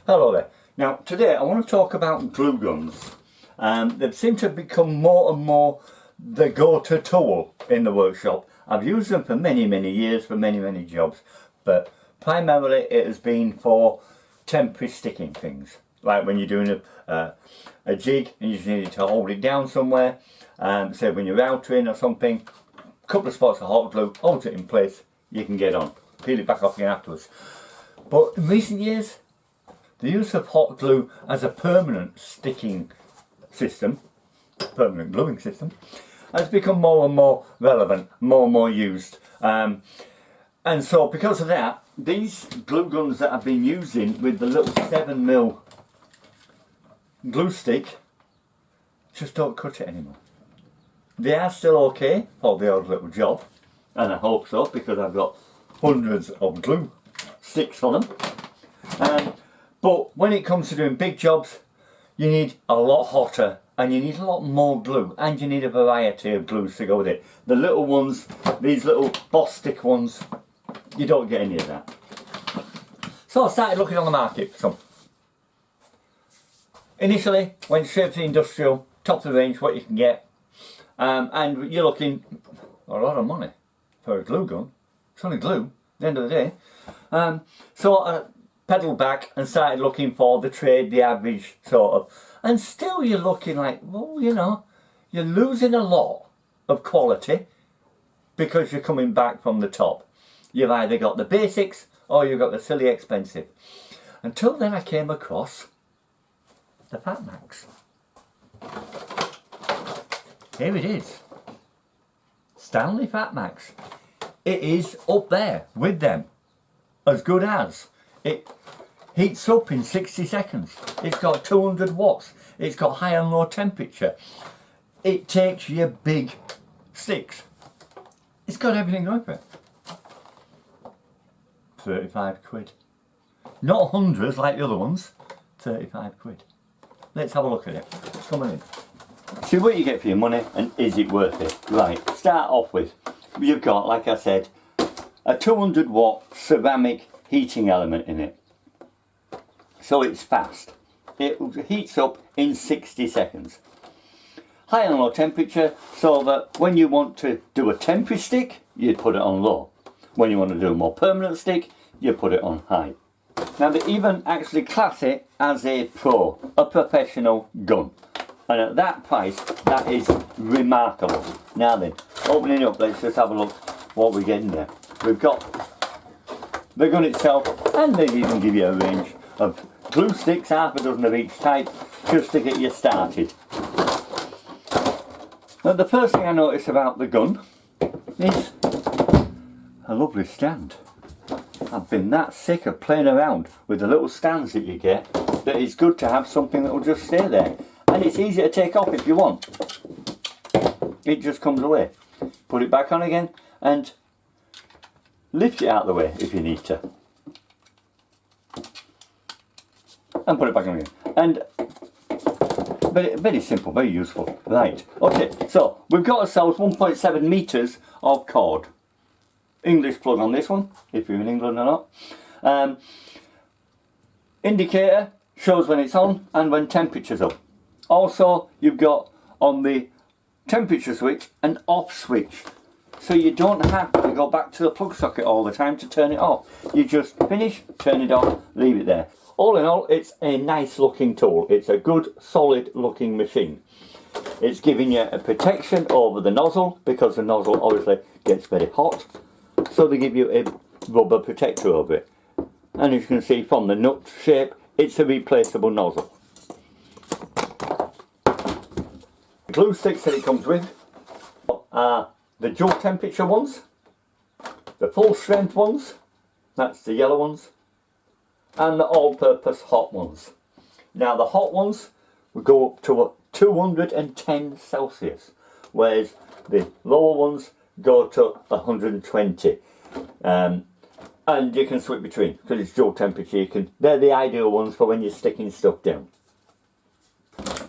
Hello there. Now today I want to talk about glue guns. They seem to have become more and more the go-to tool in the workshop. I've used them for many years for many jobs, but primarily it has been for temporary sticking things, like when you're doing a jig and you just need to hold it down somewhere. Say when you're outering or something, a couple of spots of hot glue holds it in place, you can get on, peel it back off again afterwards. But in recent years, the use of hot glue as a permanent sticking system, permanent gluing system, has become more and more relevant, more and more used. And so because of that, these glue guns that I've been using with the little 7mm glue stick just don't cut it anymore. They are still okay for the odd little job, and I hope so, because I've got hundreds of glue sticks for them. But when it comes to doing big jobs, you need a lot hotter and you need a lot more glue, and you need a variety of glues to go with it. The little ones, these little boss stick ones, you don't get any of that. So I started looking on the market for some. Initially, went straight for the industrial, top of the range, what you can get. And you're looking a lot of money for a glue gun. It's only glue at the end of the day. So I pedalled back and started looking for the trade, the average sort of. And still you're looking like, well, you know, you're losing a lot of quality because you're coming back from the top. You've either got the basics or you've got the silly expensive. Until then I came across the fatmax. Here it is. Stanley fatmax. It is up there with them. As good as. It heats up in 60 seconds. It's got 200 watts. It's got high and low temperature. It takes your big sticks. It's got everything going for it. 35 quid. Not hundreds like the other ones. 35 quid. Let's have a look at it. Come on in. See what you get for your money, and is it worth it? Right, start off with, you've got, like I said, a 200 watt ceramic heating element in it. So it's fast. It heats up in 60 seconds. High and low temperature, so that when you want to do a temporary stick, you put it on low. When you want to do a more permanent stick, you put it on high. Now they even actually class it as a pro, a professional gun. And at that price, that is remarkable. Now then, opening up, let's just have a look what we get in there. We've got the gun itself, and they even give you a range of glue sticks, half a dozen of each type, just to get you started. Now the first thing I notice about the gun is a lovely stand. I've been that sick of playing around with the little stands that you get, that it's good to have something that will just stay there. And it's easy to take off if you want. It just comes away. Put it back on again and lift it out of the way if you need to. And put it back on again. And very simple, very useful. Right, okay, so we've got ourselves 1.7 metres of cord. English plug on this one, if you're in England or not. Indicator shows when it's on and when temperature's up. Also, you've got on the temperature switch an off switch, so you don't have to go back to the plug socket all the time to turn it off. You just finish, turn it off, leave it there. All in all, it's a nice looking tool. It's a good solid looking machine. It's giving you a protection over the nozzle, because the nozzle obviously gets very hot, so they give you a rubber protector over it. And as you can see from the nut shape, it's a replaceable nozzle. The glue sticks that it comes with are the dual temperature ones, the full strength ones, that's the yellow ones, and the all-purpose hot ones. Now the hot ones will go up to 210 Celsius, whereas the lower ones go to 120. And you can switch between, because it's dual temperature. They're the ideal ones for when you're sticking stuff down.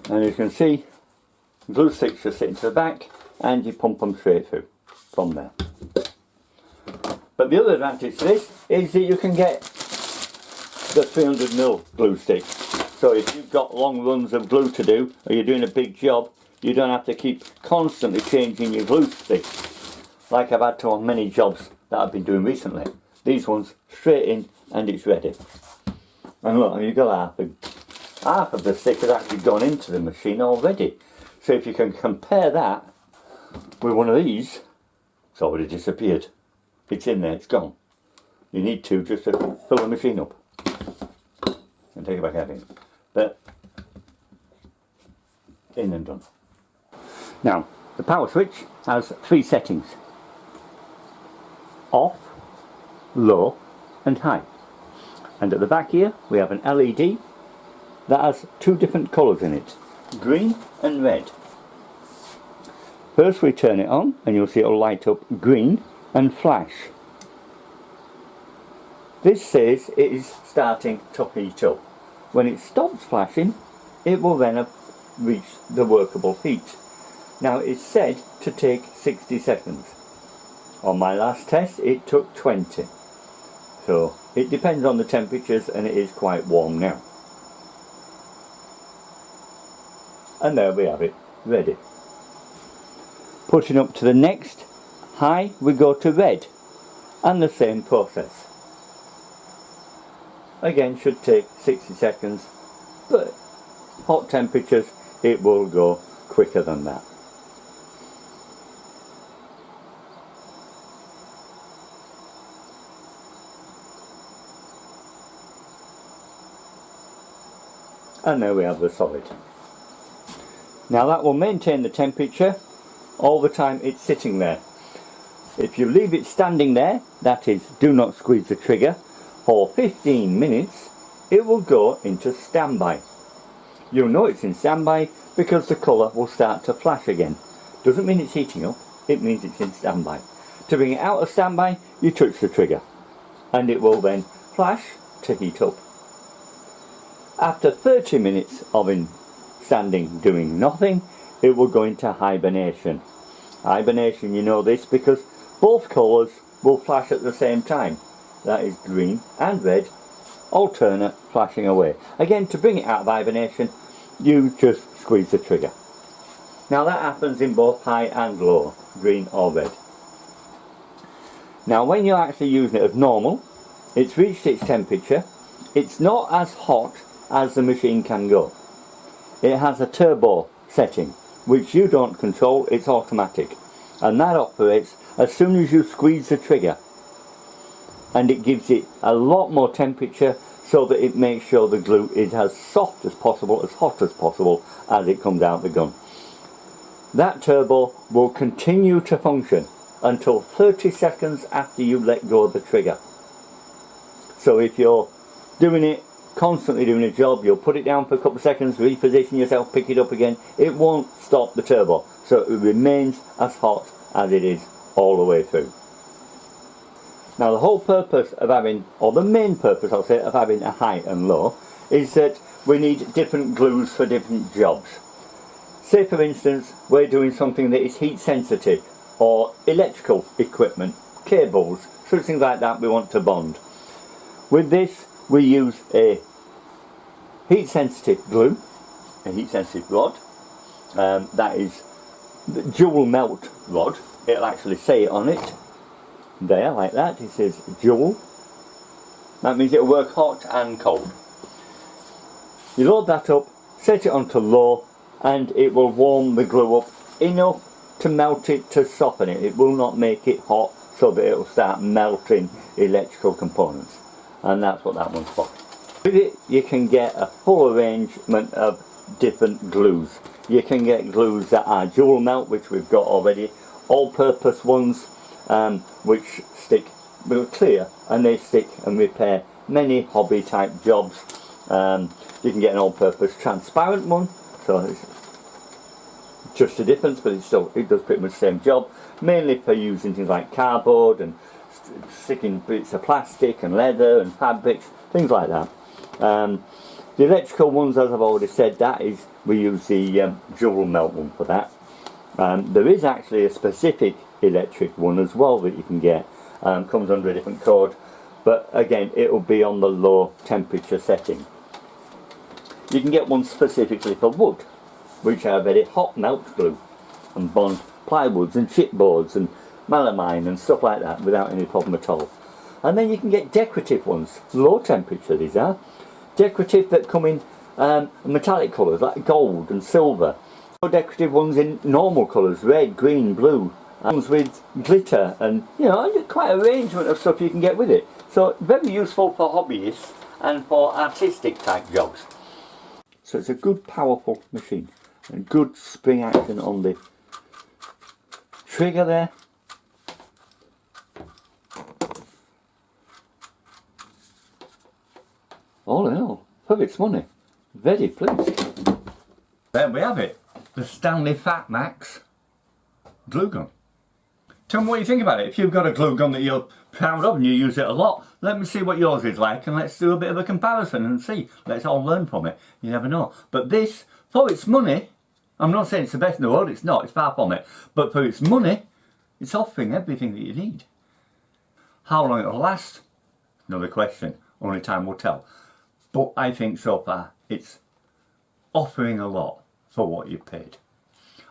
And you can see glue sticks just sit into the back, and you pump them straight through from there. But the other advantage to this is that you can get the 300mm glue stick. So if you've got long runs of glue to do, or you're doing a big job, you don't have to keep constantly changing your glue stick, like I've had to on many jobs that I've been doing recently. These ones, straight in and it's ready. And look, you've got half of the stick has actually gone into the machine already. So if you can compare that with one of these, it's already disappeared. It's in there, it's gone. You need to just to fill the machine up and take it back out in. But in and done. Now, the power switch has 3 settings: off, low and high. And at the back here we have an LED that has 2 different colours in it, green and red. First we turn it on and you'll see it will light up green and flash. This says it is starting to heat up. When it stops flashing, it will then have reached the workable heat. Now it's said to take 60 seconds. On my last test it took 20. So it depends on the temperatures and it is quite warm now. And there we have it, ready. Pushing up to the next high, we go to red, and the same process. Again, should take 60 seconds, but hot temperatures it will go quicker than that. And there we have the solid. Now that will maintain the temperature all the time it's sitting there. If you leave it standing there, that is, do not squeeze the trigger, for 15 minutes, it will go into standby. You'll know it's in standby because the colour will start to flash again. Doesn't mean it's heating up, it means it's in standby. To bring it out of standby, you touch the trigger and it will then flash to heat up. After 30 minutes of standing doing nothing, it will go into hibernation. Hibernation, you know this because both colours will flash at the same time. That is green and red, alternate flashing away. Again, to bring it out of hibernation, you just squeeze the trigger. Now that happens in both high and low, green or red. Now when you're actually using it as normal, it's reached its temperature. It's not as hot as the machine can go. It has a turbo setting, which you don't control, it's automatic. And that operates as soon as you squeeze the trigger. And it gives it a lot more temperature so that it makes sure the glue is as soft as possible, as hot as possible as it comes out the gun. That turbo will continue to function until 30 seconds after you let go of the trigger. So if you're doing it, constantly doing a job, you'll put it down for a couple of seconds, reposition yourself, pick it up again, it won't stop the turbo. So it remains as hot as it is all the way through. Now the whole purpose of having, or the main purpose I'll say, of having a high and low is that we need different glues for different jobs. Say for instance we're doing something that is heat sensitive or electrical equipment, cables, such things like that we want to bond. With this we use a heat sensitive glue, a heat sensitive rod, that is the dual melt rod. It'll actually say it on it there like that, it says dual. That means it'll work hot and cold. You load that up, set it onto low, and it will warm the glue up enough to melt it, to soften it. It will not make it hot so that it will start melting electrical components, and that's what that one's for. With it you can get a full arrangement of different glues. You can get glues that are dual melt, which we've got already, all-purpose ones which stick, will clear, and they stick and repair many hobby type jobs. You can get an all-purpose transparent one, so it's just a difference, but it does pretty much the same job, mainly for using things like cardboard and sticking bits of plastic and leather and fabrics, things like that. The electrical ones, as I've already said, that is, we use the dual melt one for that. There is actually a specific electric one as well that you can get, comes under a different code, but again it will be on the low temperature setting. You can get one specifically for wood, which are very hot melt glue and bond plywoods and chipboards and melamine and stuff like that without any problem at all. And then you can get decorative ones, low temperature these are, decorative that come in metallic colours like gold and silver, or decorative ones in normal colours, red, green, blue, ones with glitter, and you know, quite a arrangement of stuff you can get with it. So very useful for hobbyists and for artistic type jobs. So it's a good powerful machine and good spring action on the trigger there. All in all, for its money, very pleased. There we have it, the Stanley fatmax glue gun. Tell me what you think about it. If you've got a glue gun that you're proud of and you use it a lot, let me see what yours is like and let's do a bit of a comparison and see. Let's all learn from it. You never know. But this, for its money, I'm not saying it's the best in the world, it's not, it's far from it. But for its money, it's offering everything that you need. How long it'll last? Another question. Only time will tell. But I think so far it's offering a lot for what you've paid.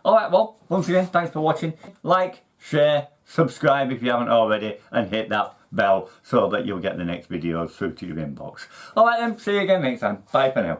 Alright, well, once again, thanks for watching. Like, share, subscribe if you haven't already, and hit that bell so that you'll get the next videos through to your inbox. Alright then, see you again next time. Bye for now.